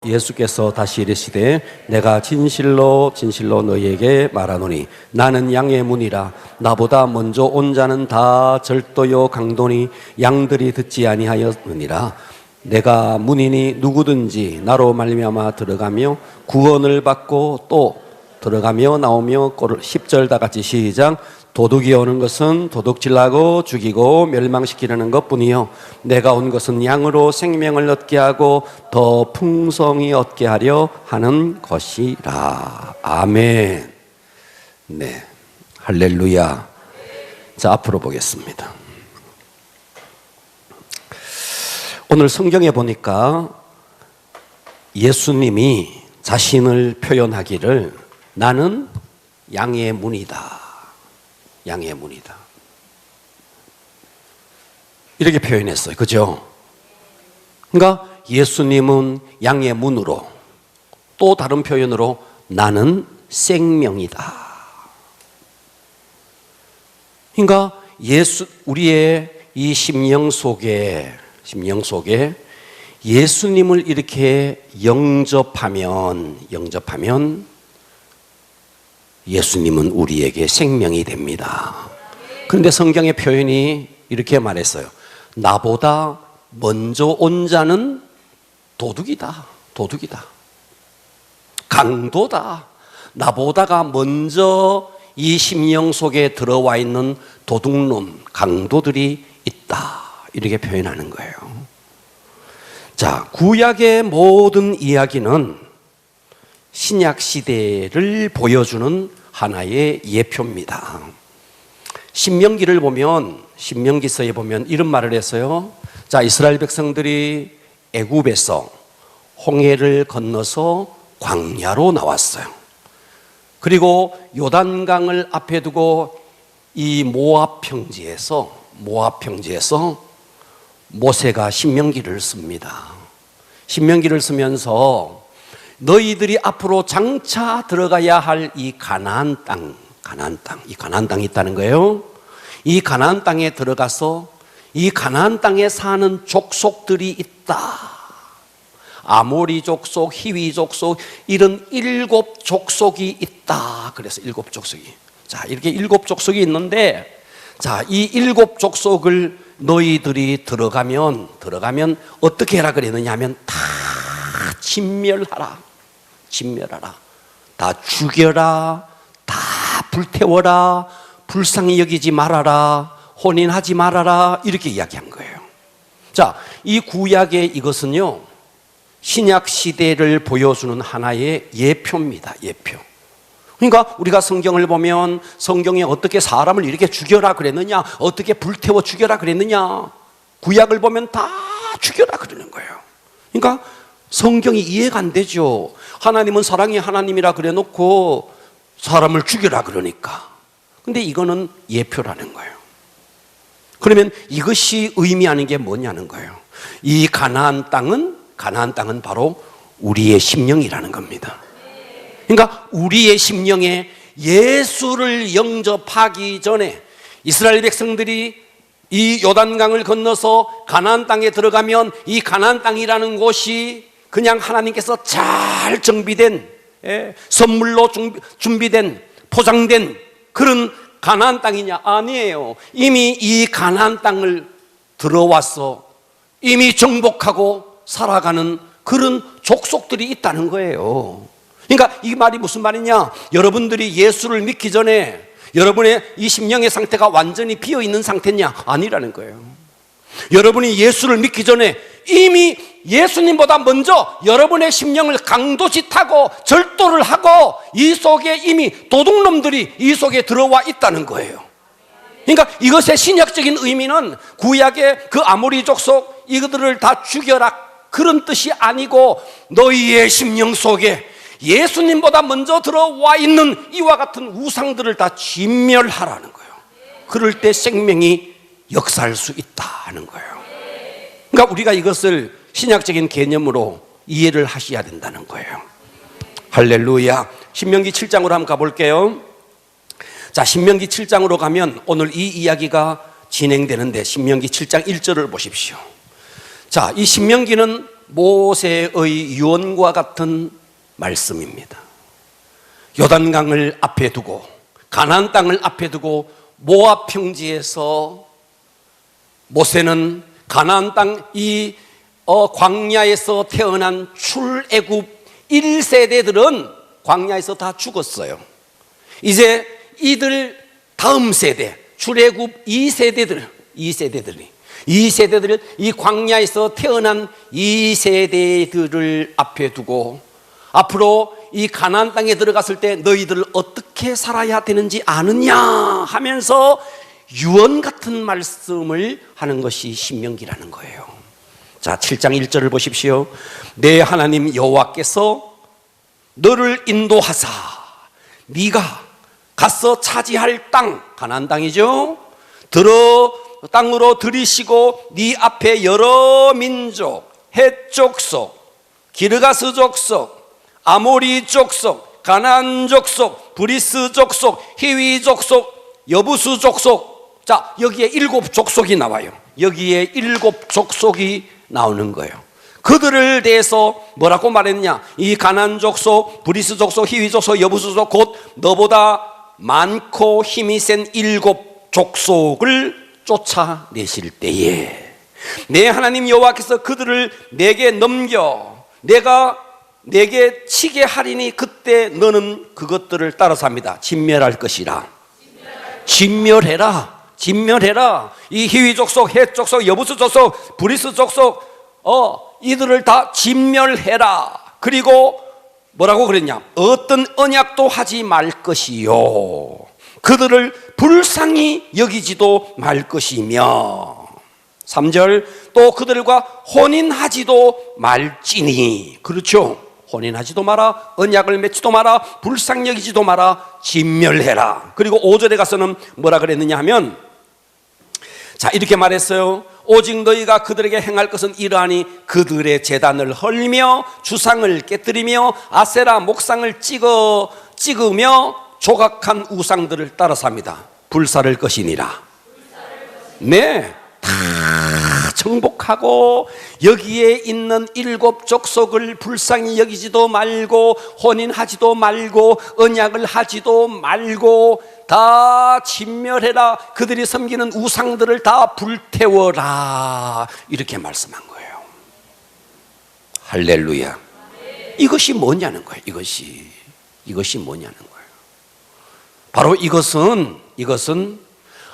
예수께서 다시 이르시되 내가 진실로 진실로 너희에게 말하노니 나는 양의 문이라. 나보다 먼저 온 자는 다 절도요 강도니 양들이 듣지 아니하였느니라. 내가 문이니 누구든지 나로 말미암아 들어가며 구원을 받고 또 들어가며 나오며 10절 다 같이 시작. 도둑이 오는 것은 도둑질하고 죽이고 멸망시키려는 것뿐이요 내가 온 것은 양으로 생명을 얻게 하고 더 풍성히 얻게 하려 하는 것이라. 아멘. 네, 할렐루야. 자, 앞으로 보겠습니다. 오늘 성경에 보니까 예수님이 자신을 표현하기를 나는 양의 문이다. 양의 문이다. 이렇게 표현했어요. 그죠? 그러니까 예수님은 양의 문으로, 또 다른 표현으로 나는 생명이다. 그러니까 우리의 이 심령 속에 예수님을 이렇게 영접하면 예수님은 우리에게 생명이 됩니다. 그런데 성경의 표현이 이렇게 말했어요. 나보다 먼저 온 자는 도둑이다. 강도다. 나보다가 먼저 이 심령 속에 들어와 있는 도둑놈, 강도들이 있다. 이렇게 표현하는 거예요. 자, 구약의 모든 이야기는 신약 시대를 보여주는 하나의 예표입니다. 신명기를 보면, 신명기서에 보면 이런 말을 했어요. 자, 이스라엘 백성들이 애굽에서 홍해를 건너서 광야로 나왔어요. 그리고 요단강을 앞에 두고 이 모압 평지에서 모세가 신명기를 씁니다. 신명기를 쓰면서 너희들이 앞으로 장차 들어가야 할 이 가나안 땅이 있다는 거예요. 이 가나안 땅에 들어가서 이 가나안 땅에 사는 족속들이 있다. 아모리 족속, 히위 족속, 이런 7족속이 있다. 그래서 7족속이. 자, 이렇게 7족속이 있는데, 자, 이 7족속을 너희들이 들어가면 어떻게 해라 그랬느냐 하면 다 진멸하라. 다 죽여라. 다 불태워라. 불쌍히 여기지 말아라. 혼인하지 말아라. 이렇게 이야기한 거예요. 자, 이 구약의 이것은요, 신약 시대를 보여주는 하나의 예표입니다. 예표. 그러니까 우리가 성경을 보면 성경에 어떻게 사람을 이렇게 죽여라 그랬느냐, 어떻게 불태워 죽여라 그랬느냐, 구약을 보면 다 죽여라 그러는 거예요. 그러니까 성경이 이해가 안 되죠. 하나님은 사랑의 하나님이라 그래 놓고 사람을 죽여라 그러니까. 근데 이거는 예표라는 거예요. 그러면 이것이 의미하는 게 뭐냐는 거예요. 이 가나안 땅은 바로 우리의 심령이라는 겁니다. 그러니까 우리의 심령에 예수를 영접하기 전에 이스라엘 백성들이 이 요단강을 건너서 가나안 땅에 들어가면 이 가나안 땅이라는 곳이 그냥 하나님께서 잘 정비된, 선물로 준비된, 포장된 그런 가나안 땅이냐? 아니에요. 이미 이 가나안 땅을 들어와서 이미 정복하고 살아가는 그런 족속들이 있다는 거예요. 그러니까 이 말이 무슨 말이냐? 여러분들이 예수를 믿기 전에 여러분의 이 심령의 상태가 완전히 비어있는 상태냐? 아니라는 거예요. 여러분이 예수를 믿기 전에 이미 예수님보다 먼저 여러분의 심령을 강도짓하고 절도를 하고 이 속에 이미 도둑놈들이 이 속에 들어와 있다는 거예요. 그러니까 이것의 신약적인 의미는 구약의 그 아모리 족속 이들을 다 죽여라 그런 뜻이 아니고 너희의 심령 속에 예수님보다 먼저 들어와 있는 이와 같은 우상들을 다 진멸하라는 거예요. 그럴 때 생명이 역사할 수 있다는 거예요. 그러니까 우리가 이것을 신약적인 개념으로 이해를 하셔야 된다는 거예요. 할렐루야. 신명기 7장으로 한번 가볼게요. 자, 신명기 7장으로 가면 오늘 이 이야기가 진행되는데 신명기 7장 1절을 보십시오. 자, 이 신명기는 모세의 유언과 같은 말씀입니다. 요단강을 앞에 두고 가나안 땅을 앞에 두고 모압 평지에서 모세는 가나안 땅 이 광야에서 태어난 출애굽 1세대들은 광야에서 다 죽었어요. 이제 이들 다음 세대 출애굽 2세대들이 이 광야에서 태어난 2세대들을 앞에 두고 앞으로 이 가나안 땅에 들어갔을 때 너희들 어떻게 살아야 되는지 아느냐 하면서 유언 같은 말씀을 하는 것이 신명기라는 거예요. 자, 7장 1절을 보십시오. 내 하나님 여호와께서 너를 인도하사 네가 가서 차지할 땅, 가나안 땅이죠, 땅으로 들이시고 네 앞에 여러 민족, 헷 족속, 기르가스 족속, 아모리 족속, 가나안 족속, 브리스 족속, 히위 족속, 여부수 족속. 자, 여기에 7 족속이 나와요. 여기에 7 족속이 나오는 거예요. 그들을 대해서 뭐라고 말했냐? 이 가나안 족속, 브리스 족속, 히위 족속, 여부수 족속, 곧 너보다 많고 힘이 센 7 족속을 쫓아내실 때에 내 하나님 여호와께서 그들을 내게 넘겨 내가 내게 치게 하리니 그때 너는 그것들을 따라서 합니다. 진멸할 것이라. 진멸해라. 이 히위 족속, 헷 족속, 여부수 족속, 브리스 족속, 이들을 다 진멸해라. 그리고 뭐라고 그랬냐? 어떤 언약도 하지 말 것이요, 그들을 불쌍히 여기지도 말 것이며 3절 또 그들과 혼인하지도 말지니. 그렇죠, 혼인하지도 마라, 언약을 맺지도 마라, 불쌍히 여기지도 마라, 진멸해라. 그리고 5절에 가서는 뭐라 그랬느냐 하면, 자, 이렇게 말했어요. 오직 너희가 그들에게 행할 것은 이러하니 그들의 제단을 헐며 주상을 깨뜨리며 아세라 목상을 찍으며 조각한 우상들을 따라서 합니다. 불사를 것이니라. 네, 다 정복하고 여기에 있는 7 족속을 불쌍히 여기지도 말고 혼인하지도 말고 언약을 하지도 말고 다 진멸해라. 그들이 섬기는 우상들을 다 불태워라. 이렇게 말씀한 거예요. 할렐루야. 이것이 뭐냐는 거예요. 이것이 뭐냐는 거예요. 바로 이것은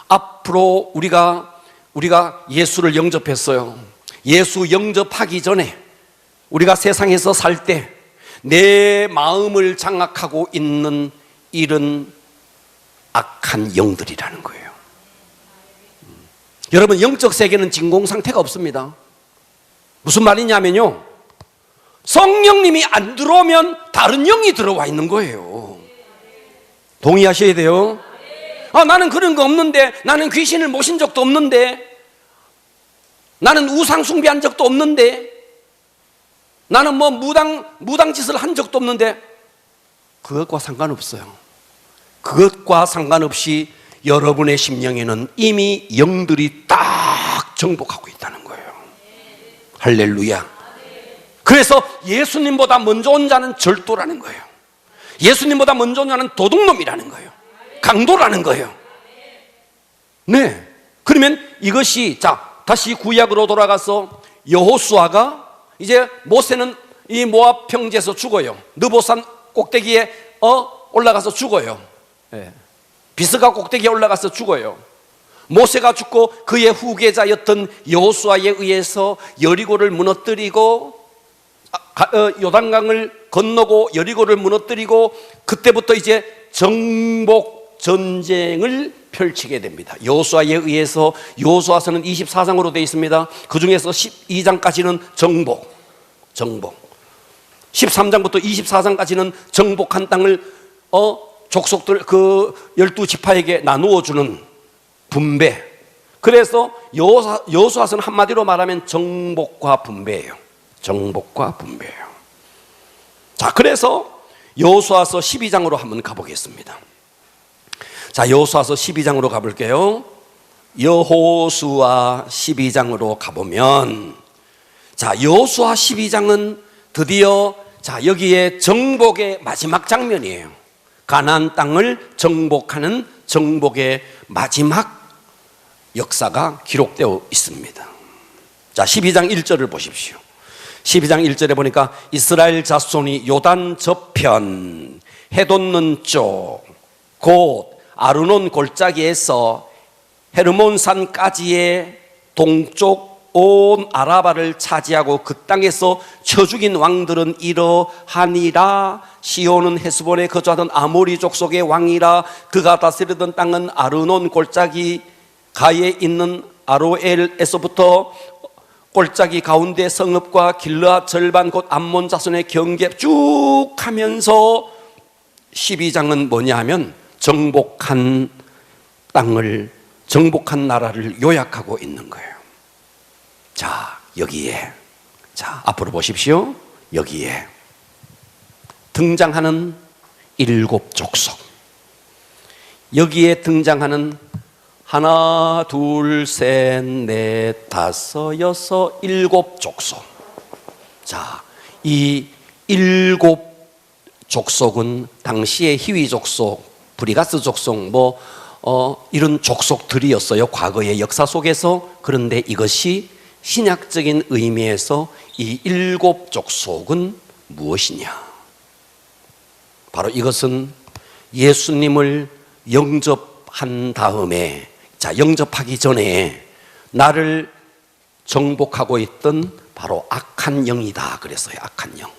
앞으로 우리가 예수를 영접했어요. 예수 영접하기 전에 우리가 세상에서 살 때 내 마음을 장악하고 있는 이런 악한 영들이라는 거예요. 여러분, 영적 세계는 진공 상태가 없습니다. 무슨 말이냐면요, 성령님이 안 들어오면 다른 영이 들어와 있는 거예요. 동의하셔야 돼요. 나는 그런 거 없는데, 나는 귀신을 모신 적도 없는데, 나는 우상 숭배한 적도 없는데, 나는 뭐 무당 짓을 한 적도 없는데, 그것과 상관없어요. 그것과 상관없이 여러분의 심령에는 이미 영들이 딱 정복하고 있다는 거예요. 할렐루야. 그래서 예수님보다 먼저 온 자는 절도라는 거예요. 예수님보다 먼저 온 자는 도둑놈이라는 거예요. 강도라는 거예요. 네. 그러면 이것이, 자, 다시 구약으로 돌아가서 여호수아가, 이제 모세는 이 모압 평지에서 죽어요. 느보산 꼭대기에 올라가서 죽어요. 네. 비스가 꼭대기에 올라가서 죽어요. 모세가 죽고 그의 후계자였던 여호수아에 의해서 여리고를 무너뜨리고 요단강을 건너고 여리고를 무너뜨리고, 그때부터 이제 정복 전쟁을 펼치게 됩니다. 여호수아에 의해서, 여호수아서는 24장으로 되어 있습니다. 그 중에서 12장까지는 정복, 13장부터 24장까지는 정복한 땅을 족속들, 그 12지파에게 나누어 주는 분배. 그래서 여호수아서는 한마디로 말하면 정복과 분배예요. 정복과 분배예요. 자, 그래서 여호수아서 12장으로 한번 가보겠습니다. 자, 여호수아서 12장으로 가볼게요. 여호수아 12장으로 가보면, 자, 여호수아 12장은 드디어 여기에 정복의 마지막 장면이에요. 가나안 땅을 정복하는 정복의 마지막 역사가 기록되어 있습니다. 자, 12장 1절을 보십시오. 12장 1절에 보니까 이스라엘 자손이 요단 저편 해 돋는 쪽 곧 아르논 골짜기에서 헤르몬산까지의 동쪽 온 아라바를 차지하고 그 땅에서 쳐 죽인 왕들은 이러하니라. 시온은 헤스본에 거주하던 아모리 족속의 왕이라. 그가 다스리던 땅은 아르논 골짜기 가에 있는 아로엘에서부터 골짜기 가운데 성읍과 길르앗 절반 곧 암몬 자손의 경계 쭉 하면서 12장은 뭐냐 하면 정복한 땅을, 정복한 나라를 요약하고 있는 거예요. 자, 여기에, 자, 앞으로 보십시오. 여기에 등장하는 7 족속, 여기에 등장하는 하나, 둘, 셋, 넷, 다섯, 여섯, 7 족속. 자, 이 7 족속은 당시의 히위 족속, 브리가스 족속, 이런 족속들이었어요. 과거의 역사 속에서. 그런데 이것이 신약적인 의미에서 이 7 족속은 무엇이냐? 바로 이것은 예수님을 영접한 다음에, 자, 영접하기 전에 나를 정복하고 있던 바로 악한 영이다 그랬어요. 악한 영.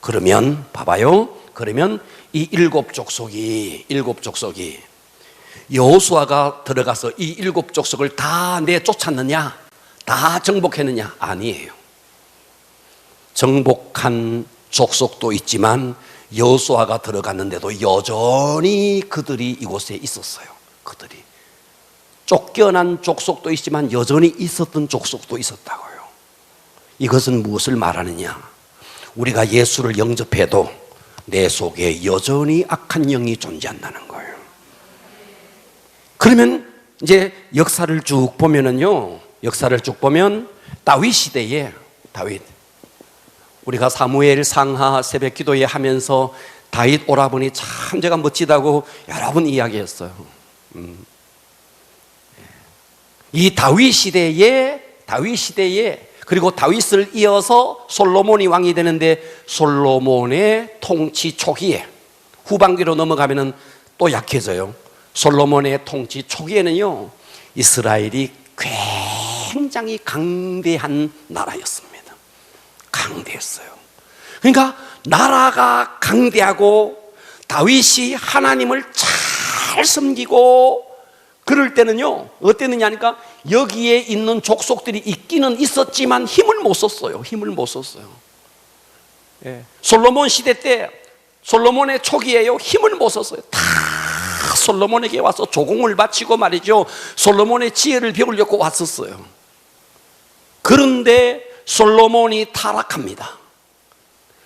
그러면 봐봐요. 그러면 이 7 족속이 여호수아가 들어가서 이 7 족속을 다 내쫓았느냐? 다 정복했느냐? 아니에요. 정복한 족속도 있지만 여호수아가 들어갔는데도 여전히 그들이 이곳에 있었어요. 그들이 쫓겨난 족속도 있지만 여전히 있었던 족속도 있었다고요. 이것은 무엇을 말하느냐? 우리가 예수를 영접해도 내 속에 여전히 악한 영이 존재한다는 거예요. 그러면 이제 역사를 쭉 보면은요, 역사를 쭉 보면 다윗 시대에, 다윗, 우리가 사무엘 상하 새벽 기도회 하면서 다윗 오라버니 참 제가 멋지다고 여러 번 이야기했어요. 이 다윗 시대에 그리고 다윗을 이어서 솔로몬이 왕이 되는데, 솔로몬의 통치 초기에, 후반기로 넘어가면은 또 약해져요. 솔로몬의 통치 초기에는요, 이스라엘이 굉장히 강대한 나라였습니다. 강대했어요. 그러니까 나라가 강대하고 다윗이 하나님을 잘 섬기고 그럴 때는요, 어땠느냐 하니까 여기에 있는 족속들이 있기는 있었지만 힘을 못 썼어요. 힘을 못 썼어요. 예. 솔로몬 시대 때, 솔로몬의 초기에요, 힘을 못 썼어요. 다 솔로몬에게 와서 조공을 바치고 말이죠, 솔로몬의 지혜를 배우려고 왔었어요. 그런데 솔로몬이 타락합니다.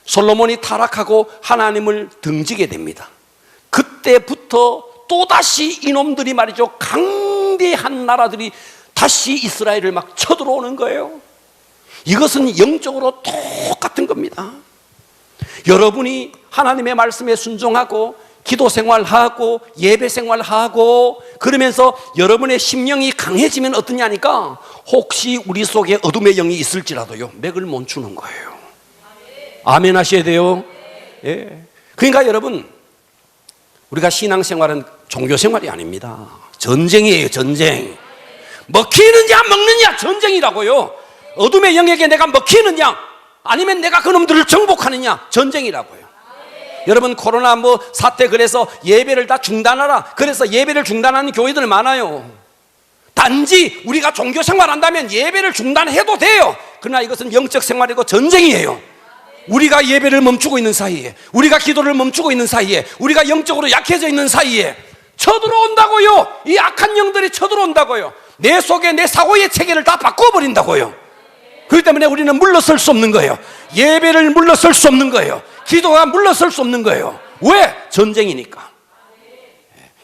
솔로몬이 타락하고 하나님을 등지게 됩니다. 그때부터 또다시 이놈들이 말이죠, 강대한 나라들이 다시 이스라엘을 막 쳐들어오는 거예요. 이것은 영적으로 똑같은 겁니다. 여러분이 하나님의 말씀에 순종하고 기도 생활하고 예배 생활하고 그러면서 여러분의 심령이 강해지면 어떠냐니까, 혹시 우리 속에 어둠의 영이 있을지라도요, 맥을 못 추는 거예요. 아멘 하셔야 돼요. 예. 그러니까 여러분, 우리가 신앙생활은 종교생활이 아닙니다. 전쟁이에요. 전쟁. 먹히느냐 안 먹느냐 전쟁이라고요. 어둠의 영에게 내가 먹히느냐 아니면 내가 그놈들을 정복하느냐 전쟁이라고요. 여러분, 코로나 사태, 그래서 예배를 다 중단하라, 그래서 예배를 중단하는 교회들 많아요. 단지 우리가 종교생활 한다면 예배를 중단해도 돼요. 그러나 이것은 영적 생활이고 전쟁이에요. 우리가 예배를 멈추고 있는 사이에, 우리가 기도를 멈추고 있는 사이에, 우리가 영적으로 약해져 있는 사이에 쳐들어온다고요. 이 악한 영들이 쳐들어온다고요. 내 속에 내 사고의 체계를 다 바꿔버린다고요. 그렇기 때문에 우리는 물러설 수 없는 거예요. 예배를 물러설 수 없는 거예요. 기도가 물러설 수 없는 거예요. 왜? 전쟁이니까.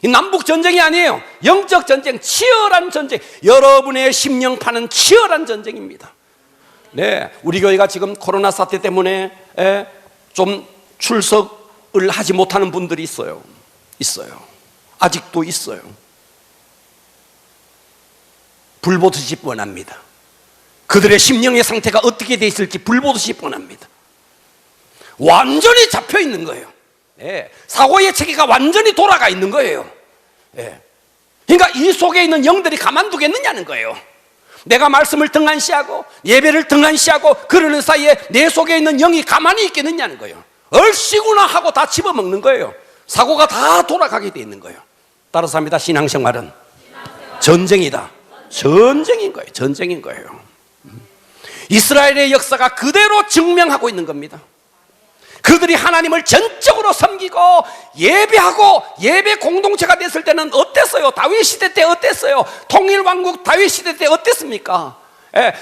이 남북 전쟁이 아니에요. 영적 전쟁, 치열한 전쟁. 여러분의 심령파는 치열한 전쟁입니다. 네, 우리 교회가 지금 코로나 사태 때문에 좀 출석을 하지 못하는 분들이 있어요. 아직도 있어요. 불보듯이 뻔합니다. 그들의 심령의 상태가 어떻게 돼 있을지 불보듯이 뻔합니다. 완전히 잡혀 있는 거예요. 사고의 체계가 완전히 돌아가 있는 거예요. 그러니까 이 속에 있는 영들이 가만두겠느냐는 거예요. 내가 말씀을 등한시하고 예배를 등한시하고 그러는 사이에 내 속에 있는 영이 가만히 있겠느냐는 거예요. 얼씨구나 하고 다 집어먹는 거예요. 사고가 다 돌아가게 돼 있는 거예요. 따라서 합니다. 신앙생활은 전쟁이다. 전쟁인 거예요. 전쟁인 거예요. 이스라엘의 역사가 그대로 증명하고 있는 겁니다. 그들이 하나님을 전적으로 섬기고 예배하고 예배 공동체가 됐을 때는 어땠어요? 다윗 시대 때 어땠어요? 통일왕국 다윗 시대 때 어땠습니까?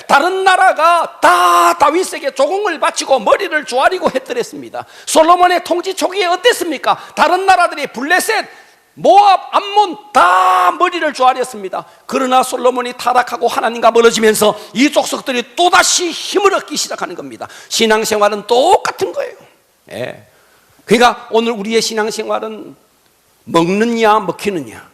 다른 나라가 다 다윗에게 조공을 바치고 머리를 조아리고 했더랬습니다. 솔로몬의 통치 초기에 어땠습니까? 다른 나라들이 블레셋, 모압, 암몬 다 머리를 조아렸습니다. 그러나 솔로몬이 타락하고 하나님과 멀어지면서 이 족속들이 또다시 힘을 얻기 시작하는 겁니다. 신앙생활은 똑같은 거예요. 그러니까 오늘 우리의 신앙생활은 먹느냐 먹히느냐.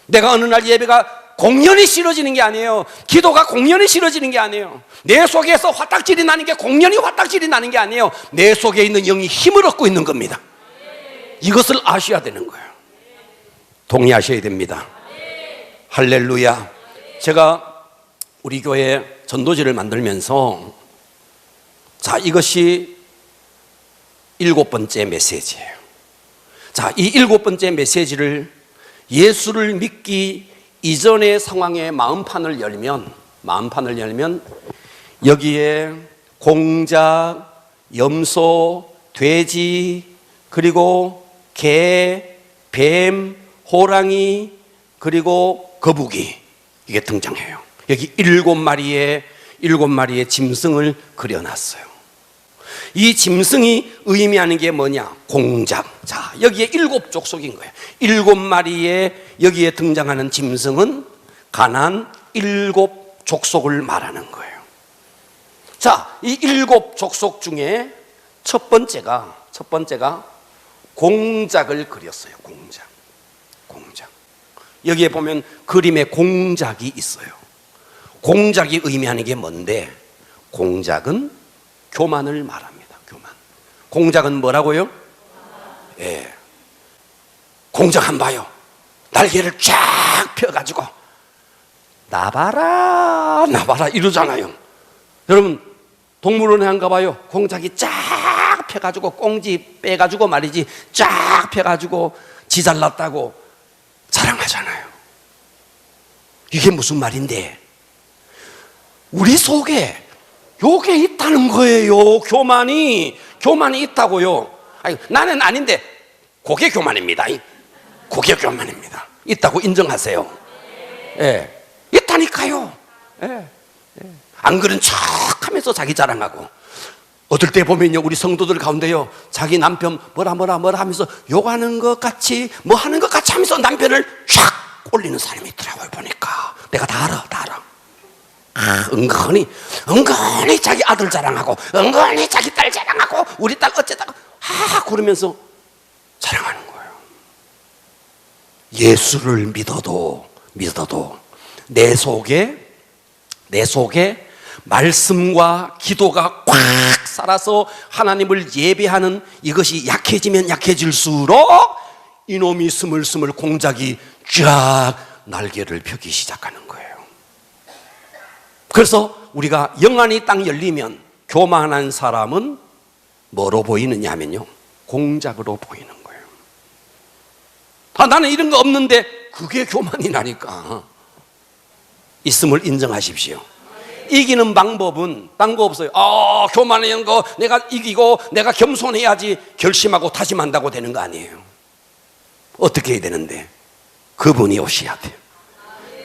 내가 어느 날 예배가 공연히 싫어지는 게 아니에요. 기도가 공연히 싫어지는 게 아니에요. 내 속에서 화딱질이 나는 게 공연히 화딱질이 나는 게 아니에요. 내 속에 있는 영이 힘을 얻고 있는 겁니다. 이것을 아셔야 되는 거예요. 동의하셔야 됩니다. 할렐루야. 제가 우리 교회 전도지를 만들면서 자, 이것이 7번째 메시지예요. 자, 이 7번째 메시지를 예수를 믿기 이전의 상황에 마음판을 열면 여기에 공작, 염소, 돼지, 그리고 개, 뱀, 호랑이, 그리고 거북이, 이게 등장해요. 여기 7마리의 짐승을 그려놨어요. 이 짐승이 의미하는 게 뭐냐? 공작. 자, 여기에 7족속인 거예요. 7마리의 여기에 등장하는 짐승은 가나안 7족속을 말하는 거예요. 자, 이 7족속 중에 첫 번째가 공작을 그렸어요. 공작. 여기에 보면 그림에 공작이 있어요. 공작이 의미하는 게 뭔데? 공작은 교만을 말합니다. 교만. 공작은 뭐라고요? 공작 한번 봐요. 날개를 쫙 펴가지고 나봐라 이러잖아요. 여러분 동물원에 안 가봐요. 공작이 쫙 펴가지고 꽁지 빼가지고 말이지 쫙 펴가지고 지 잘났다고 자랑하잖아요. 이게 무슨 말인데? 우리 속에 요게 있다는 거예요. 교만이 있다고요. 아니, 나는 아닌데 그게 교만입니다. 그게 교만입니다. 있다고 인정하세요. 있다니까요. 안 그런 척하면서 자기 자랑하고, 어떨 때 보면요, 우리 성도들 가운데요, 자기 남편 뭐라 하면서 욕하는 것 같이 뭐 하는 것 같이 하면서 남편을 쫙 올리는 사람이 있더라고요. 보니까 내가 다 알아. 은근히 자기 아들 자랑하고, 은근히 자기 딸 자랑하고, 우리 딸 어쩌다가 그러면서 자랑하는 거예요. 예수를 믿어도 내 속에 말씀과 기도가 꽉 살아서 하나님을 예배하는 이것이 약해지면 약해질수록 이놈이 스물스물 공작이 쫙 날개를 펴기 시작하는 거예요. 그래서 우리가 영안이 딱 열리면 교만한 사람은 뭐로 보이느냐 하면요, 공작으로 보이는 거예요. 나는 이런 거 없는데, 그게 교만이라니까. 있음을 인정하십시오. 이기는 방법은 딴 거 없어요. 교만한 거 내가 이기고 내가 겸손해야지 결심하고 다짐한다고 되는 거 아니에요. 어떻게 해야 되는데? 그분이 오셔야 돼요.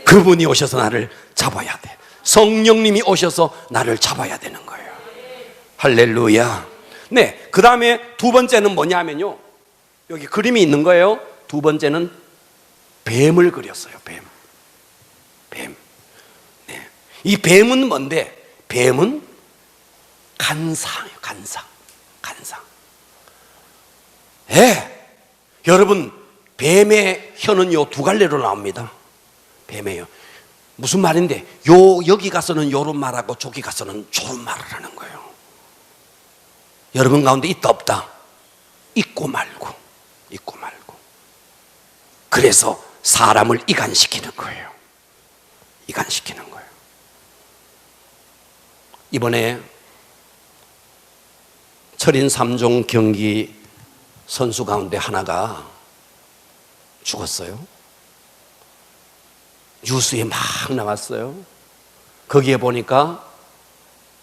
그분이 오셔서 나를 잡아야 돼. 성령님이 오셔서 나를 잡아야 되는 거예요. 할렐루야. 네, 그 다음에 두 번째는 뭐냐면요, 여기 그림이 있는 거예요. 두 번째는 뱀을 그렸어요. 뱀. 네. 이 뱀은 뭔데? 뱀은 간사예요. 간사. 예. 여러분, 뱀의 혀는요, 두 갈래로 나옵니다. 뱀의 혀. 무슨 말인데, 여기 가서는 요런 말하고 저기 가서는 저런 말을 하는 거예요. 여러분 가운데 있다 없다? 있고 말고. 그래서 사람을 이간시키는 거예요. 이번에 철인 3종 경기 선수 가운데 하나가 죽었어요. 뉴스에 막 나왔어요. 거기에 보니까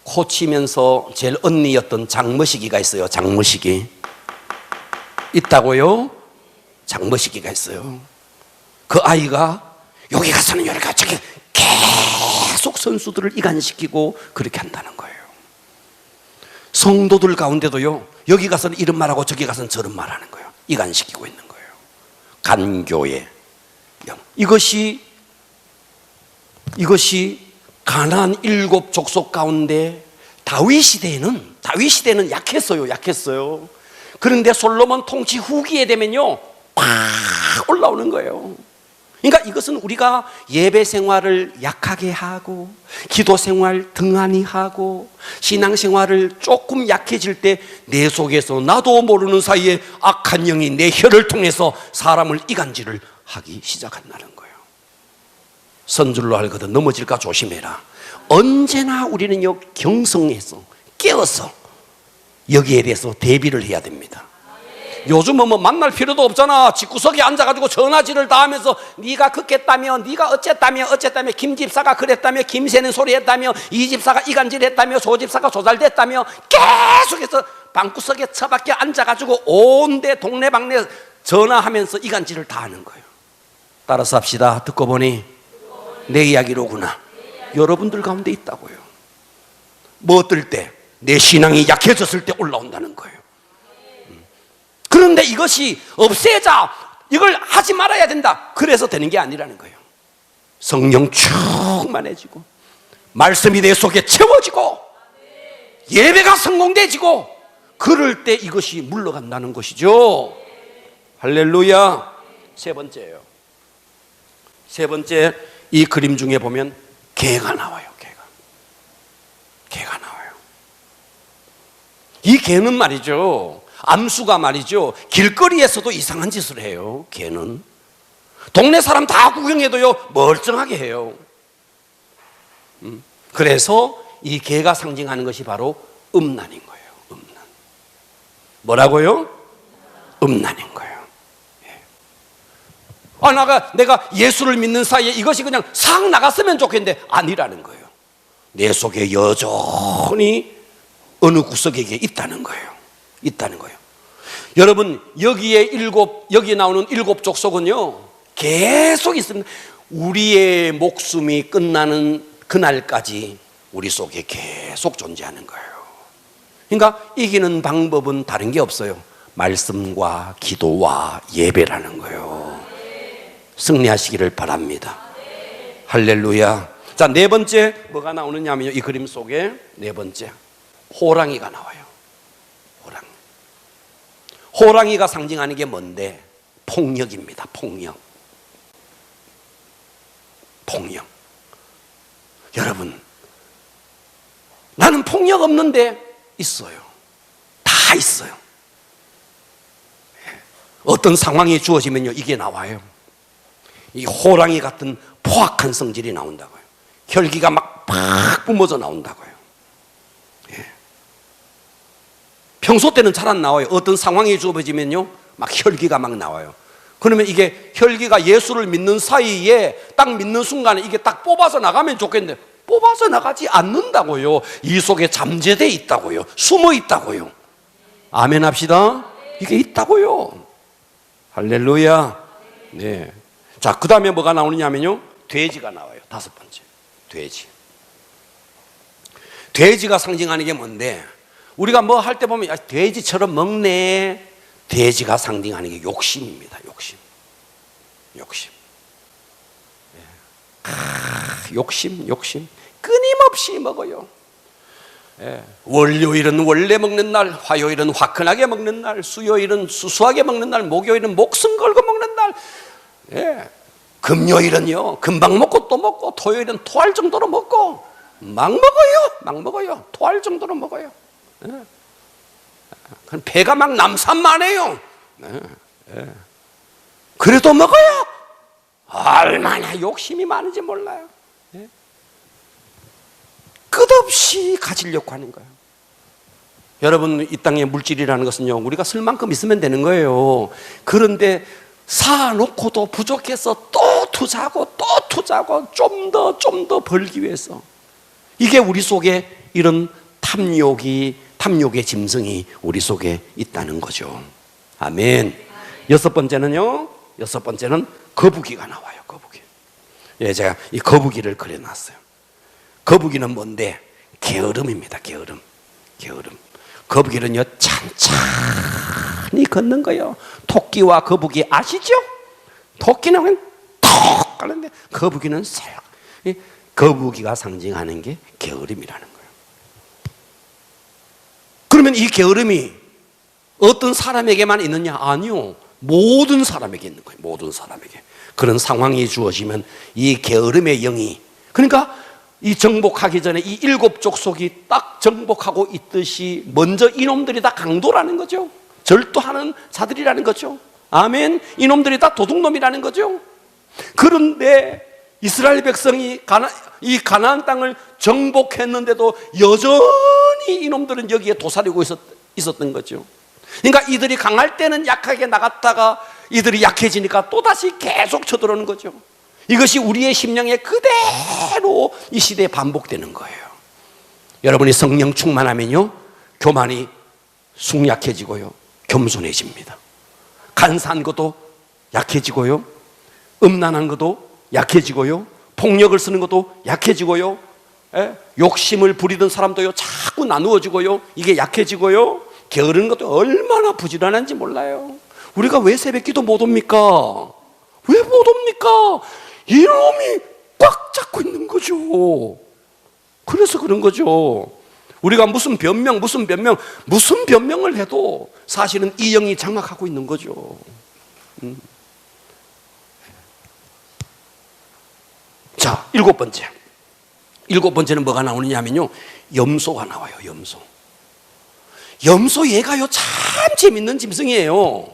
코치면서 제일 언니였던 장머식이가 있어요. 장머식이 있다고요? 장머식이가 있어요. 그 아이가 여기 가서는 여기 가서 저기 계속 선수들을 이간시키고 그렇게 한다는 거예요. 성도들 가운데도요, 여기 가서는 이런 말하고 저기 가서는 저런 말하는 거예요. 이간시키고 있는 거예요. 간교의 영. 이것이 가나안 7 족속 가운데 다윗 시대에는 약했어요. 그런데 솔로몬 통치 후기에 되면요, 팍 올라오는 거예요. 그러니까 이것은 우리가 예배 생활을 약하게 하고, 기도 생활 등한히 하고, 신앙 생활을 조금 약해질 때 내 속에서 나도 모르는 사이에 악한 영이 내 혀를 통해서 사람을 이간질을 하기 시작한다는 거예요. 선줄로 알거든 넘어질까 조심해라. 언제나 우리는요, 경성해서 깨어서 여기에 대해서 대비를 해야 됩니다. 요즘은 뭐 만날 필요도 없잖아. 집구석에 앉아가지고 전화질을 다 하면서 네가 그랬다며, 네가 어쨌다며, 김 집사가 그랬다며, 김새는 소리했다며, 이 집사가 이간질했다며, 조 집사가 조잘됐다며, 계속해서 방구석에 처박혀 앉아가지고 온데 동네방네 전화하면서 이간질을 다 하는 거예요. 따라서 합시다. 듣고 보니 내 이야기로구나. 여러분들 가운데 있다고요. 뭐 어떨 때? 내 신앙이 약해졌을 때 올라온다는 거예요. 그런데 이것이 없애자, 이걸 하지 말아야 된다, 그래서 되는 게 아니라는 거예요. 성령 충만해지고, 말씀이 내 속에 채워지고, 예배가 성공돼지고, 그럴 때 이것이 물러간다는 것이죠. 할렐루야. 세 번째예요. 세 번째, 이 그림 중에 보면 개가 나와요. 개가 나와요. 이 개는 말이죠, 암수가 말이죠, 길거리에서도 이상한 짓을 해요. 개는 동네 사람 다 구경해도요, 멀쩡하게 해요. 그래서 이 개가 상징하는 것이 바로 음란인 거예요. 음란. 뭐라고요? 음란인 거예요. 내가 예수를 믿는 사이에 이것이 그냥 싹 나갔으면 좋겠는데 아니라는 거예요. 내 속에 여전히 어느 구석에 있다는 거예요. 여러분, 여기 나오는 7 족속은요, 계속 있습니다. 우리의 목숨이 끝나는 그날까지 우리 속에 계속 존재하는 거예요. 그러니까 이기는 방법은 다른 게 없어요. 말씀과 기도와 예배라는 거예요. 승리하시기를 바랍니다. 할렐루야. 자, 네 번째 뭐가 나오느냐면요, 이 그림 속에 네 번째 호랑이가 나와요. 호랑이가 상징하는 게 뭔데? 폭력입니다. 폭력. 여러분, 나는 폭력 없는데 있어요. 다 있어요. 어떤 상황이 주어지면요, 이게 나와요. 이 호랑이 같은 포악한 성질이 나온다고요. 혈기가 막 팍 뿜어져 나온다고요. 평소 때는 잘 안 나와요. 어떤 상황이 주어지면요, 막 혈기가 막 나와요. 그러면 이게 혈기가 예수를 믿는 사이에 딱 믿는 순간에 이게 딱 뽑아서 나가면 좋겠는데 뽑아서 나가지 않는다고요. 이 속에 잠재되어 있다고요. 숨어 있다고요. 아멘 합시다. 이게 있다고요. 할렐루야. 네. 자, 그 다음에 뭐가 나오느냐면요, 돼지가 나와요. 5번째. 돼지가 상징하는 게 뭔데? 우리가 뭐 할 때 보면 돼지처럼 먹네. 돼지가 상징하는 게 욕심입니다. 욕심. 욕심. 끊임없이 먹어요. 월요일은 원래 먹는 날, 화요일은 화끈하게 먹는 날, 수요일은 수수하게 먹는 날, 목요일은 목숨 걸고 먹는 날, 금요일은요 금방 먹고 또 먹고, 토요일은 토할 정도로 먹고, 막 먹어요. 토할 정도로 먹어요. 배가 막 남산만해요. 그래도 먹어요. 얼마나 욕심이 많은지 몰라요. 끝없이 가지려고 하는 거예요. 여러분, 이 땅의 물질이라는 것은요, 우리가 쓸 만큼 있으면 되는 거예요. 그런데 사놓고도 부족해서 또 투자하고 좀 더 벌기 위해서, 이게 우리 속에 이런 탐욕의 짐승이 우리 속에 있다는 거죠. 아멘. 여섯 번째는 거북이가 나와요. 거북이. 제가 이 거북이를 그려놨어요. 거북이는 뭔데? 게으름입니다. 게으름. 거북이는요 찬찬히 걷는 거예요. 토끼와 거북이 아시죠? 토끼는 그냥 톡 가는데 거북이는 살. 거북이가 상징하는 게 게으름이라는 거예요. 그러면 이 게으름이 어떤 사람에게만 있느냐? 아니요, 모든 사람에게 있는 거예요. 모든 사람에게. 그런 상황이 주어지면 이 게으름의 영이, 그러니까 이 정복하기 전에 이 일곱 족속이 딱 정복하고 있듯이 먼저 이놈들이 다 강도라는 거죠. 절도하는 자들이라는 거죠. 아멘. 이놈들이 다 도둑놈이라는 거죠. 그런데 이스라엘 백성이 이 가나안 땅을 정복했는데도 여전히 이놈들은 여기에 도사리고 있었던 거죠. 그러니까 이들이 강할 때는 약하게 나갔다가 이들이 약해지니까 또다시 계속 쳐들어오는 거죠. 이것이 우리의 심령에 그대로 이 시대에 반복되는 거예요. 여러분이 성령 충만하면요, 교만이 숙약해지고요, 겸손해집니다. 간사한 것도 약해지고요, 음란한 것도 약해지고요, 폭력을 쓰는 것도 약해지고요, 욕심을 부리던 사람도요 자꾸 나누어지고요, 이게 약해지고요, 게으른 것도 얼마나 부지런한지 몰라요. 우리가 왜 새벽기도 못 옵니까? 왜 못 옵니까? 이놈이 꽉 잡고 있는 거죠. 그래서 그런 거죠. 우리가 무슨 변명을 해도 사실은 이 영이 장악하고 있는 거죠. 자, 일곱 번째는 뭐가 나오느냐 하면요, 염소가 나와요. 염소 얘가요 참 재밌는 짐승이에요.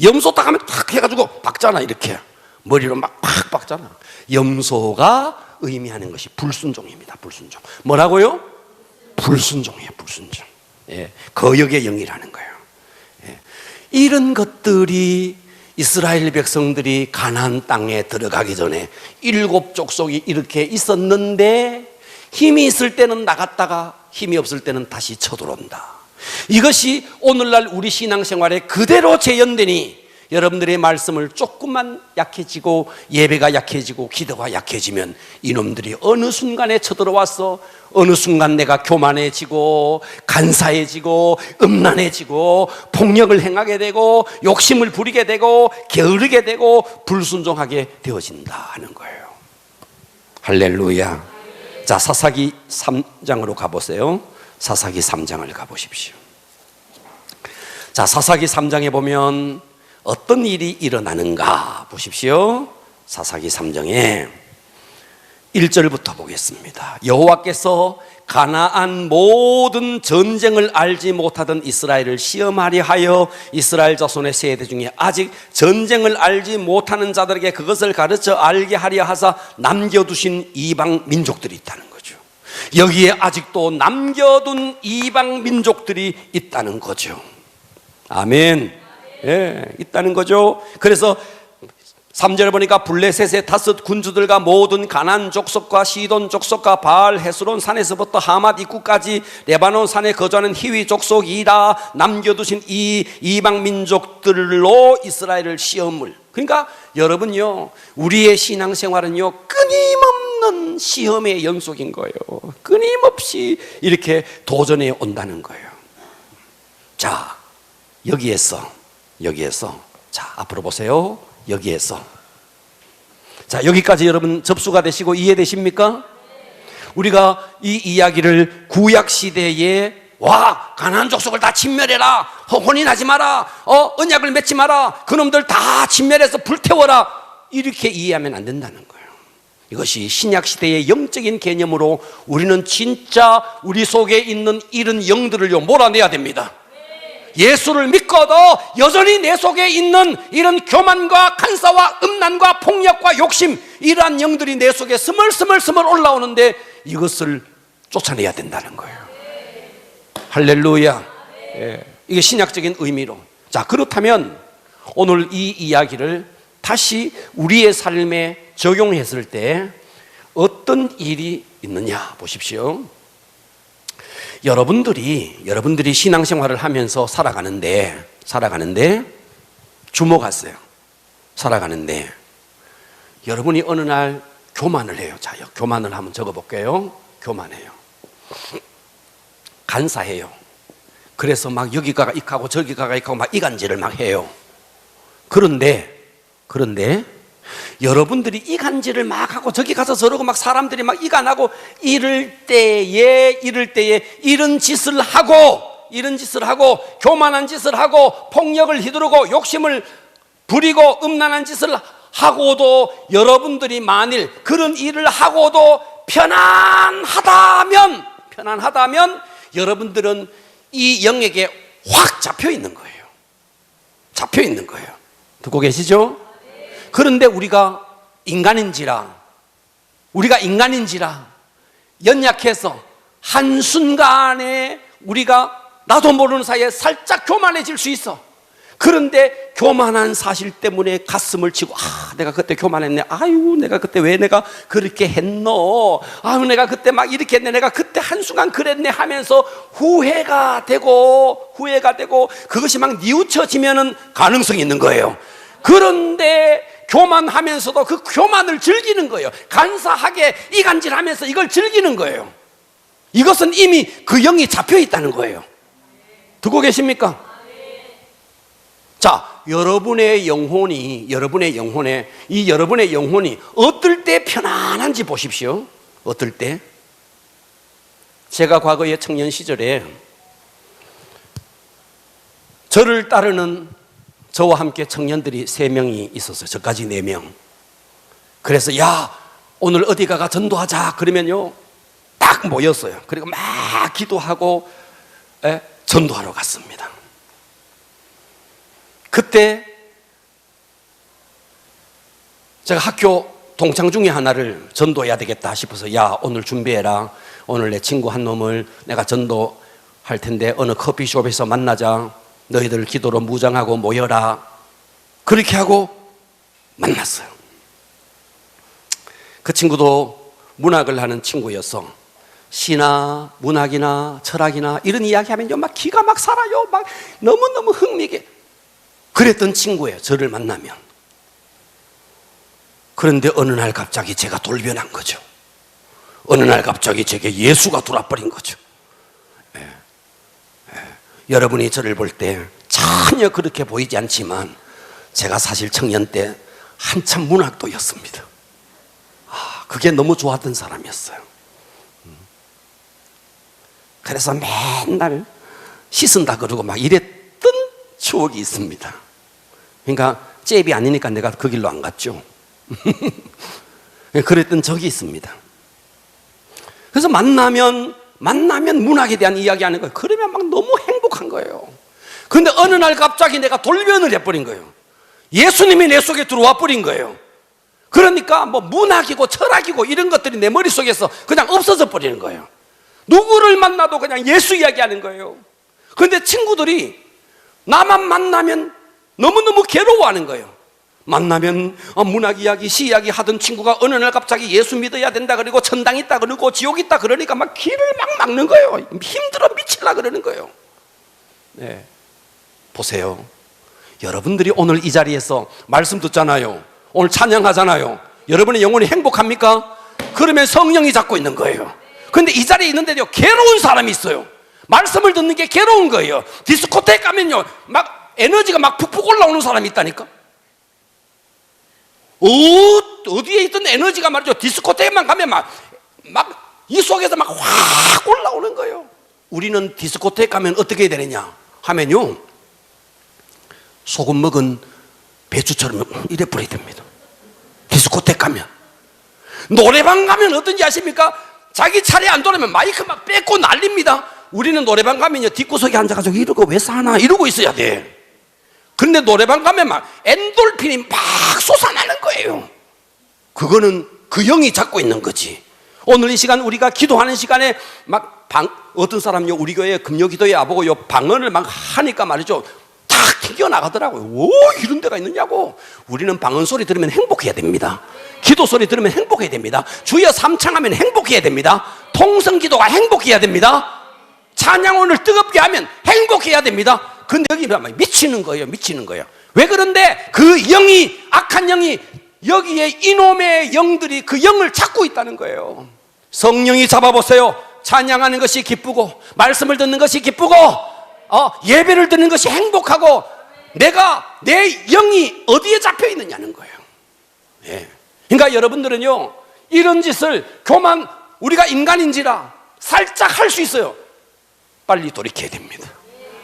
염소 딱 하면 탁 해가지고 박잖아. 이렇게 머리로 막 박잖아. 염소가 의미하는 것이 불순종입니다. 불순종. 뭐라고요? 불순종이에요. 불순종. 거역의 영이라는 거예요. 이런 것들이 이스라엘 백성들이 가나안 땅에 들어가기 전에 일곱 족속이 이렇게 있었는데, 힘이 있을 때는 나갔다가 힘이 없을 때는 다시 쳐들어온다. 이것이 오늘날 우리 신앙생활에 그대로 재현되니, 여러분들의 말씀을 조금만 약해지고 예배가 약해지고 기도가 약해지면 이놈들이 어느 순간에 쳐들어와서 어느 순간 내가 교만해지고 간사해지고 음란해지고 폭력을 행하게 되고 욕심을 부리게 되고 게으르게 되고 불순종하게 되어진다 하는 거예요. 할렐루야. 자, 사사기 3장으로 가보세요. 사사기 3장을 가보십시오. 자, 사사기 3장에 보면 어떤 일이 일어나는가 보십시오. 사사기 3장에 1절부터 보겠습니다. 여호와께서 가나안 모든 전쟁을 알지 못하던 이스라엘을 시험하려 하여 이스라엘 자손의 세대 중에 아직 전쟁을 알지 못하는 자들에게 그것을 가르쳐 알게 하려 하사 남겨두신 이방 민족들이 있다는 거죠. 여기에 아직도 남겨둔 이방 민족들이 있다는 거죠. 아멘. 있다는 거죠. 그래서 3절에 보니까 블레셋의 다섯 군주들과 모든 가나안 족속과 시돈 족속과 바알 헤스론 산에서부터 하맛 입구까지 레바논 산에 거주하는 히위 족속이라 남겨두신 이 이방 민족들로 이스라엘을 시험을. 그러니까 여러분요, 우리의 신앙생활은요 끊임없는 시험의 연속인 거예요. 끊임없이 이렇게 도전해 온다는 거예요. 자, 여기에서 자, 앞으로 보세요. 여기에서 자, 여기까지 여러분 접수가 되시고 이해되십니까? 우리가 이 이야기를 구약 시대에 와, 가나안 족속을 다 진멸해라, 혼인하지 마라, 언약을 맺지 마라, 그놈들 다 진멸해서 불태워라, 이렇게 이해하면 안 된다는 거예요. 이것이 신약 시대의 영적인 개념으로 우리는 진짜 우리 속에 있는 이런 영들을요 몰아내야 됩니다. 예수를 믿고도 여전히 내 속에 있는 이런 교만과 간사와 음란과 폭력과 욕심, 이러한 영들이 내 속에 스멀스멀 올라오는데 이것을 쫓아내야 된다는 거예요. 할렐루야. 이게 신약적인 의미로. 자, 그렇다면 오늘 이 이야기를 다시 우리의 삶에 적용했을 때 어떤 일이 있느냐 보십시오. 여러분들이 신앙생활을 하면서 살아가는데 주목하세요. 살아가는데 여러분이 어느 날 교만을 해요. 자, 교만을 한번 적어볼게요. 교만해요. 간사해요. 그래서 막 여기가 익하고 저기가 익하고 막 이간질을 막 해요. 그런데 여러분들이 이간질을 막 하고 저기 가서 저러고 막 사람들이 막 이간하고 이럴 때에 이런 짓을 하고 교만한 짓을 하고 폭력을 휘두르고 욕심을 부리고 음란한 짓을 하고도, 여러분들이 만일 그런 일을 하고도 편안하다면 여러분들은 이 영에게 확 잡혀 있는 거예요. 잡혀 있는 거예요. 듣고 계시죠? 그런데 우리가 인간인지라 연약해서 한순간에 우리가 나도 모르는 사이에 살짝 교만해질 수 있어. 그런데 교만한 사실 때문에 가슴을 치고, 내가 그때 교만했네, 내가 그때 왜 내가 그렇게 했노, 내가 그때 막 이렇게 했네, 내가 그때 한순간 그랬네 하면서 후회가 되고 그것이 막 뉘우쳐지면은 가능성이 있는 거예요. 그런데 교만하면서도 그 교만을 즐기는 거예요. 간사하게 이간질하면서 이걸 즐기는 거예요. 이것은 이미 그 영이 잡혀 있다는 거예요. 듣고 계십니까? 자, 여러분의 영혼이 어떨 때 편안한지 보십시오. 어떨 때? 제가 과거에 청년 시절에 저를 따르는 저와 함께 청년들이 3명이 있었어요. 저까지 4명. 그래서 오늘 어디 가가 전도하자 그러면요 딱 모였어요. 그리고 막 기도하고 전도하러 갔습니다. 그때 제가 학교 동창 중에 하나를 전도해야 되겠다 싶어서, 오늘 준비해라, 오늘 내 친구 한 놈을 내가 전도할 텐데 어느 커피숍에서 만나자, 너희들 기도로 무장하고 모여라. 그렇게 하고 만났어요. 그 친구도 문학을 하는 친구여서 시나 문학이나 철학이나 이런 이야기하면 막 기가 막 살아요. 막 너무너무 흥미있게 그랬던 친구예요. 저를 만나면. 그런데 어느 날 갑자기 제가 돌변한 거죠. 어느 날 갑자기 제게 예수가 들어와버린 거죠. 여러분이 저를 볼 때 전혀 그렇게 보이지 않지만 제가 사실 청년 때 한참 문학도였습니다. 그게 너무 좋았던 사람이었어요. 그래서 맨날 씻은다 그러고 막 이랬던 추억이 있습니다. 그러니까 잽이 아니니까 내가 그 길로 안 갔죠. 그랬던 적이 있습니다. 그래서 만나면 문학에 대한 이야기하는 거예요. 그러면 막 너무 행복한 거예요. 그런데 어느 날 갑자기 내가 돌변을 해버린 거예요. 예수님이 내 속에 들어와 버린 거예요. 그러니까 뭐 문학이고 철학이고 이런 것들이 내 머릿속에서 그냥 없어져 버리는 거예요. 누구를 만나도 그냥 예수 이야기하는 거예요. 그런데 친구들이 나만 만나면 너무너무 괴로워하는 거예요. 만나면 문학 이야기, 시 이야기 하던 친구가 어느 날 갑자기 예수 믿어야 된다 그러고 천당 있다 그러고 지옥 있다 그러니까 막 길을 막 막는 거예요. 힘들어 미칠라 그러는 거예요. 보세요. 여러분들이 오늘 이 자리에서 말씀 듣잖아요. 오늘 찬양하잖아요. 여러분의 영혼이 행복합니까? 그러면 성령이 잡고 있는 거예요. 그런데 이 자리에 있는데요 괴로운 사람이 있어요. 말씀을 듣는 게 괴로운 거예요. 디스코테이크 가면요 막 에너지가 막 푹푹 올라오는 사람이 있다니까. 어디에 있던 에너지가 말이죠. 디스코테이크만 가면 막 이 속에서 막 확 올라오는 거예요. 우리는 디스코테이크 가면 어떻게 해야 되느냐 하면요, 소금 먹은 배추처럼 이래 버려야 됩니다. 디스코테이크 가면. 노래방 가면 어떤지 아십니까? 자기 차례 안 돌아오면 마이크 막 뺏고 난립니다. 우리는 노래방 가면요, 뒷구석에 앉아가지고 이러고 왜 사나 이러고 있어야 돼. 그런데 노래방 가면 막 엔돌핀이 막 솟아나는 거예요. 그거는 그 영이 잡고 있는 거지. 오늘 이 시간 우리가 기도하는 시간에 막 어떤 사람요, 우리 교회 금요기도에 와보고 요 방언을 막 하니까 말이죠, 탁 튀겨나가더라고요. 오, 이런 데가 있느냐고. 우리는 방언 소리 들으면 행복해야 됩니다. 기도 소리 들으면 행복해야 됩니다. 주여 삼창하면 행복해야 됩니다. 통성기도가 행복해야 됩니다. 찬양원을 뜨겁게 하면 행복해야 됩니다. 근데 여기 미치는 거예요. 미치는 거예요. 왜 그런데 그 영이, 악한 영이 여기에 이놈의 영들이 그 영을 찾고 있다는 거예요. 성령이 잡아보세요. 찬양하는 것이 기쁘고 말씀을 듣는 것이 기쁘고 예배를 듣는 것이 행복하고 내 영이 어디에 잡혀 있느냐는 거예요. 예. 그러니까 여러분들은요, 이런 짓을 교만, 우리가 인간인지라 살짝 할 수 있어요. 빨리 돌이켜야 됩니다.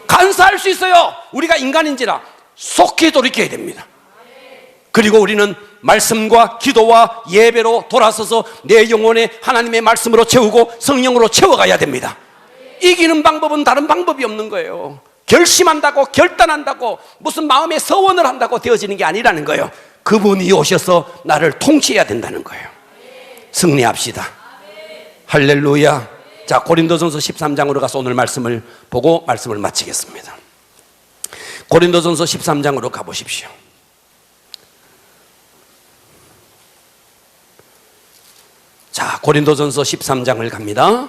간사할 수 있어요. 우리가 인간인지라 속히 돌이켜야 됩니다. 그리고 우리는 말씀과 기도와 예배로 돌아서서 내 영혼에 하나님의 말씀으로 채우고 성령으로 채워가야 됩니다. 이기는 방법은 다른 방법이 없는 거예요. 결심한다고, 결단한다고, 무슨 마음의 서원을 한다고 되어지는 게 아니라는 거예요. 그분이 오셔서 나를 통치해야 된다는 거예요. 승리합시다. 할렐루야. 자, 고린도전서 13장으로 가서 오늘 말씀을 보고 말씀을 마치겠습니다. 고린도전서 13장으로 가보십시오. 자, 고린도전서 13장을 갑니다.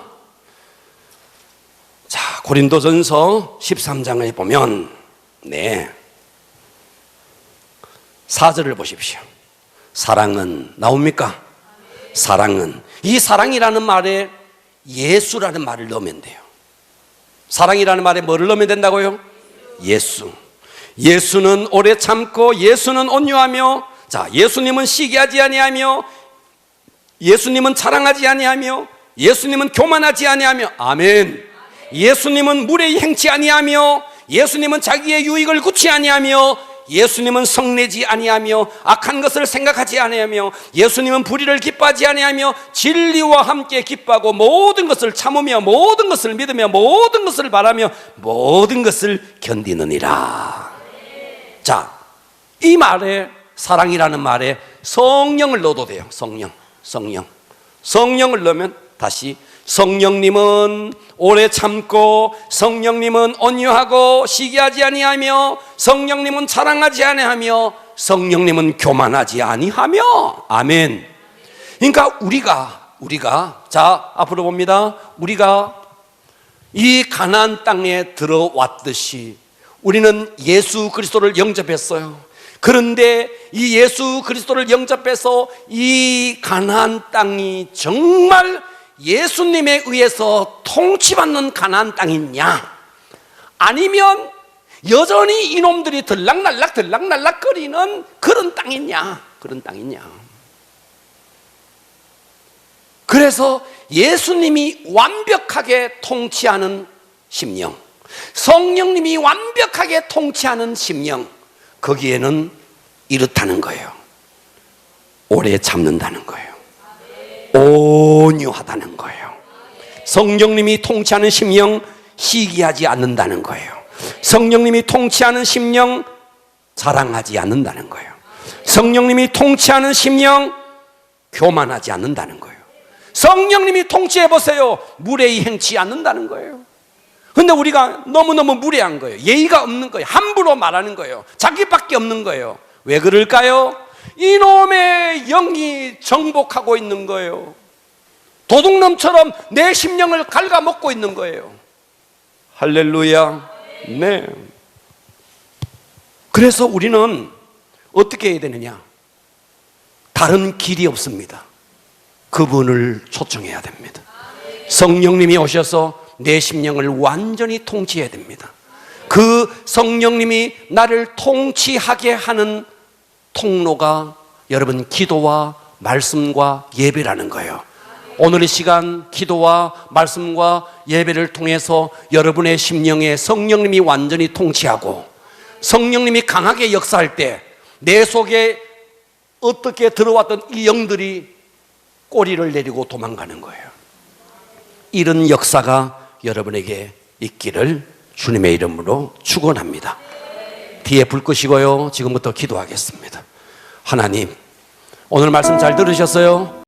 자, 고린도전서 13장을 보면 4절을 보십시오. 사랑은 나옵니까? 사랑은, 이 사랑이라는 말에 예수라는 말을 넣으면 돼요. 사랑이라는 말에 뭐를 넣으면 된다고요? 예수. 예수는 오래 참고, 예수는 온유하며, 자, 예수님은 시기하지 아니하며, 예수님은 자랑하지 아니하며, 예수님은 교만하지 아니하며, 아멘. 예수님은 무례히 행치 아니하며, 예수님은 자기의 유익을 굳이 아니하며, 예수님은 성내지 아니하며 악한 것을 생각하지 아니하며, 예수님은 불의를 기뻐하지 아니하며 진리와 함께 기뻐하고 모든 것을 참으며 모든 것을 믿으며 모든 것을 바라며 모든 것을 견디느니라. 자, 이 말에, 사랑이라는 말에 성령을 넣어도 돼요. 성령을 넣으면 다시, 성령님은 오래 참고, 성령님은 온유하고 시기하지 아니하며, 성령님은 자랑하지 아니하며, 성령님은 교만하지 아니하며, 아멘. 그러니까 우리가 자, 앞으로 봅니다. 우리가 이 가나안 땅에 들어왔듯이 우리는 예수 그리스도를 영접했어요. 그런데 이 예수 그리스도를 영접해서 이 가나안 땅이 정말 예수님에 의해서 통치받는 가나안 땅이냐, 아니면 여전히 이놈들이 들락날락 거리는 그런 땅이냐. 그래서 예수님이 완벽하게 통치하는 심령, 성령님이 완벽하게 통치하는 심령, 거기에는 이렇다는 거예요. 오래 참는다는 거예요. 온유하다는 거예요. 성령님이 통치하는 심령, 시기하지 않는다는 거예요. 성령님이 통치하는 심령, 자랑하지 않는다는 거예요. 성령님이 통치하는 심령, 교만하지 않는다는 거예요. 성령님이 통치해 보세요. 무례히 행치 않는다는 거예요. 근데 우리가 너무너무 무례한 거예요. 예의가 없는 거예요. 함부로 말하는 거예요. 자기밖에 없는 거예요. 왜 그럴까요? 이놈의 영이 정복하고 있는 거예요. 도둑놈처럼 내 심령을 갉아먹고 있는 거예요. 할렐루야. 네. 그래서 우리는 어떻게 해야 되느냐? 다른 길이 없습니다. 그분을 초청해야 됩니다. 성령님이 오셔서 내 심령을 완전히 통치해야 됩니다. 그 성령님이 나를 통치하게 하는 통로가 여러분 기도와 말씀과 예배라는 거예요. 오늘 이 시간 기도와 말씀과 예배를 통해서 여러분의 심령에 성령님이 완전히 통치하고 성령님이 강하게 역사할 때 내 속에 어떻게 들어왔던 이 영들이 꼬리를 내리고 도망가는 거예요. 이런 역사가 여러분에게 있기를 주님의 이름으로 축원합니다. 뒤에 불 끄시고요. 지금부터 기도하겠습니다. 하나님, 오늘 말씀 잘 들으셨어요?